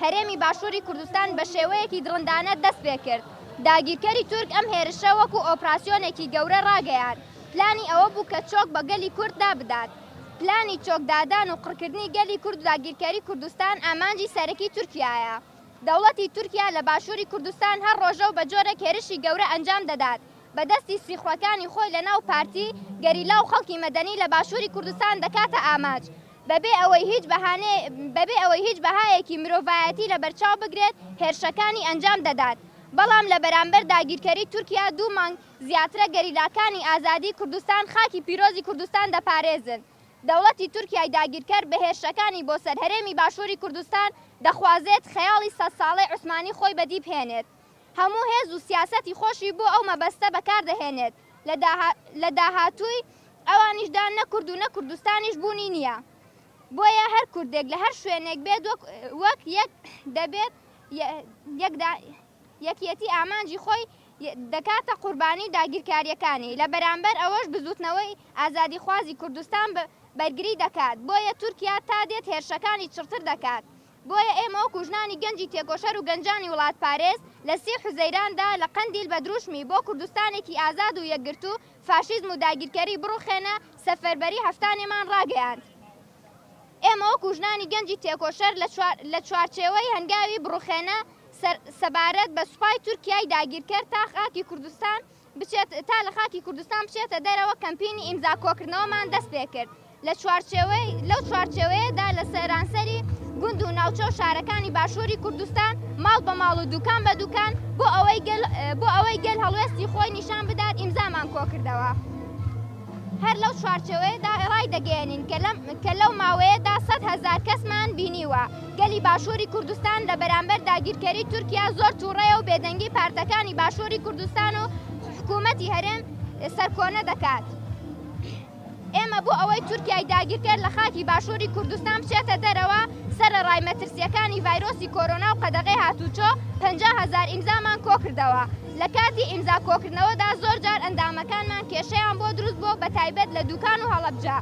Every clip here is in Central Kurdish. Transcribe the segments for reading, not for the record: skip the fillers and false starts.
هەرێمی باشووری کوردستان بە شێوەیەکی دڕندانە دەست پێ کرد. داگیرکەری تورک ئەم هێرشە وەکو ئۆپراسیۆنێکی گەورە ڕاگەیاند. پلانی ئەوە بوو کە چۆک بە گەلی کورد دابدات. پلانی چۆکدادان و قڕکردنی گەلی کورد و داگیرکەری کوردستان ئامانجی سەرەکی تورکیایە. دەوڵەتی تورکیا لە باشووری کوردستان هەر ڕۆژە و بە جۆرێک هێرشی گەورە ئەنجام دەدات. بەدەستی سریخوەکانی خۆی لە ناو پارتی گەریلا و خەڵکی مەدەنی لە باشووری کوردستان دەکاتە ئاماج. بەبێ ئەوەی هیچ بەهایەکی مرۆڤایەتی لە بەرچاو بگرێت هێرشەکانی ئەنجام دەدات. بەڵام لە بەرامبەر داگیرکەری تورکیا 2 مانگ زیاترە گەریلاکانی ئازادی کوردستان خاکی پیرۆزی کوردستان دەپارێزن. دەوڵەتی تورکیای داگیرکەر بە هێرشەکانی بۆ سەر هەرێمی باشووری کوردستان دەخوازێت خەیاڵی 100 ساڵەی عوسمانی خۆی بەدی بهێنێت. هەموو هێز و سیاسەتی خۆشی بۆ ئەو مەبەستە بەکاردەهێنێت. لە داهاتووی ئەوانیشدا نە کورد و نە کوردستانیش بوونی نییە. بۆیە هەر کوردێک لە هەر شوێنێک بێت وەک یەک دەبێت یەکیەتی ئامانجی خۆی دەکاتە قوربانی داگیرکاریەکانی. لە بەرامبەر ئەوەش بزوتنەوەی ئازادیخوازی کوردستان بەرگری دەکات. بۆیە تورکیا تا دێت هێرشەکانی چڕتر دەکات. بۆیە ئێمە وەکو ژنانی گەنجی تێکۆشەر و گەنجانی وڵات پارێز لە 30 حوزەیراندا لە قەندیل بە دروشمی بۆ کوردستانێکی ئازاد و یەکگرت و فاشیزم و داگیرکەری بڕوخێنە سەفەربەری هەفتانێمان ڕاگەیاند. ئێمە وەکو ژنانی گەنجی تێکۆشەر لە چوارچێوەی هەنگاوی بڕوخێنە سەبارەت بە سوپای تورکیای داگیرکەر تا لە خاکی کوردستان بچێتە دەرەوە کەمپینی ئیمزاکۆکردنەوەمان دەست پێ کرد. لەو چوارچێوەیەدا لە سەرانسەری گوند و ناوچە و شارەکانی باشووری کوردستان ماڵ بە ماڵ و دوکان بە دوکان بۆ ئەوەی گەل هەڵوێستی خۆی نیشان بدات ئیمزامان کۆکردەوە. هەر لەو چوارچێوەیەدا ڕای دەگەێنین کە لەو ماوەیەدا 100,000 کەسمان بینیوە. گەلی باشووری کوردستان لە بەرامبەر داگیرکەری تورکیا زۆر تووڕەیە و بێدەنگی پارتەکانی باشووری کوردستان و حکوومەتی هەرێم سەرکۆنە دەکات. ئێمە بۆ ئەوەی تورکیای داگیرکەر لە خاکی باشووری کوردستان بچێتە دەرەوە سەرەڕای مەترسیەکانی ڤایرۆسی کۆرۆنا و قەدەغەی هاتوچۆ 50,000 ئیمزامان کۆکردەوە. لە کاتی ئیمزا کۆکردنەوەدا زۆر جار ئەندامەکانمان کێشەیان بۆ دروست بۆ بە تایبەت لە دوکان و هەڵەبجە.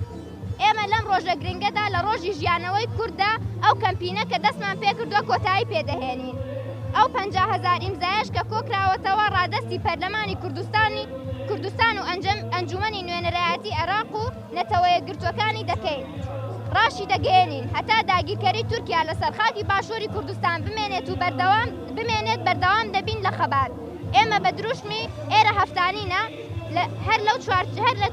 ئێمە لەم ڕۆژە گرنگەدا لە ڕۆژی ژیانەوەی کووردا ئەو کەمپینە کە دەستمان پێکردووە کۆتایی پێدەهێنین. ئەو 50,000 ئیمزایش کە کۆکراوەتەوە ڕادەستی پەرلەمانی کوردستان و ئەنجومەنی نوێنەرایەتی عێراق و نەتەوەیە گرتوەکانی دەکەین. ڕاشی دەگەێنین هەتا داگیرکەری تورکیا لەسەر خاکی باشووری کوردستان بمێنێت بەردەوام دەبین لە خەبات. ئێمە بە دروشمی ئێرە هەفتانینە هەر لە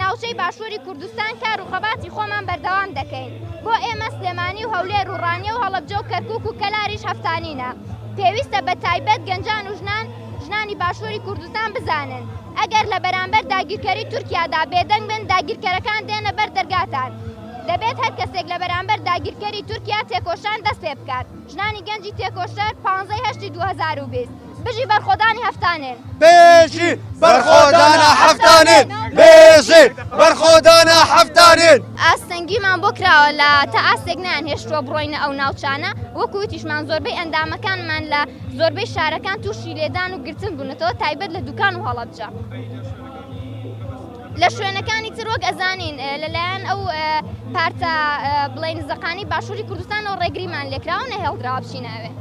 ناوچەی باشووری کوردستان کار و خەباتی خۆمان بەردەوام دەکەین. بۆ ئێمە سلێمانی و هەولێر و ڕانیە و هەڵەبجە و کەرکووک و کەلاریش هەفتانینە. پێویستە بە تایبەت گەنجان و ژنانی باشووری کوردستان بزانن ئەگەر لە بەرامبەر داگیرکەری تورکیادا بێدەنگ بن داگیرکەرەکان دێنە بەر دەرگاتان. دەبێت هەر کەسێک لە بەرامبەر داگیرکەری تورکیا تێکۆشان دەست پێ بکات. ژنانی گەنجی تێکۆشەر 15/8/2020 بژی بەرخۆدانی هەفتانێن. بێژی بەرخۆدانە هەفتانێن. بێژی بەرخۆدانە هەفتانێن. ئاستەنگیمان بۆ کراوە لە تا ئاستێک نیان هێشتووە بڕۆینە ئەو ناوچانە وەکو وتیشمان زۆربەی ئەندامەکانمان لە زۆربەی شارەکان تووشی لێدان و گرتن بوونەتەوە تایبەت لە دوکان و هەڵەبجە. لە شوێنەکانی تر وەک ئەزانین لەلایەن ئەو پارتە بڵێن زەقانی باشووری کوردستان و ڕێگریمان لێکراوە نەهێڵدراوە بچینەوێ.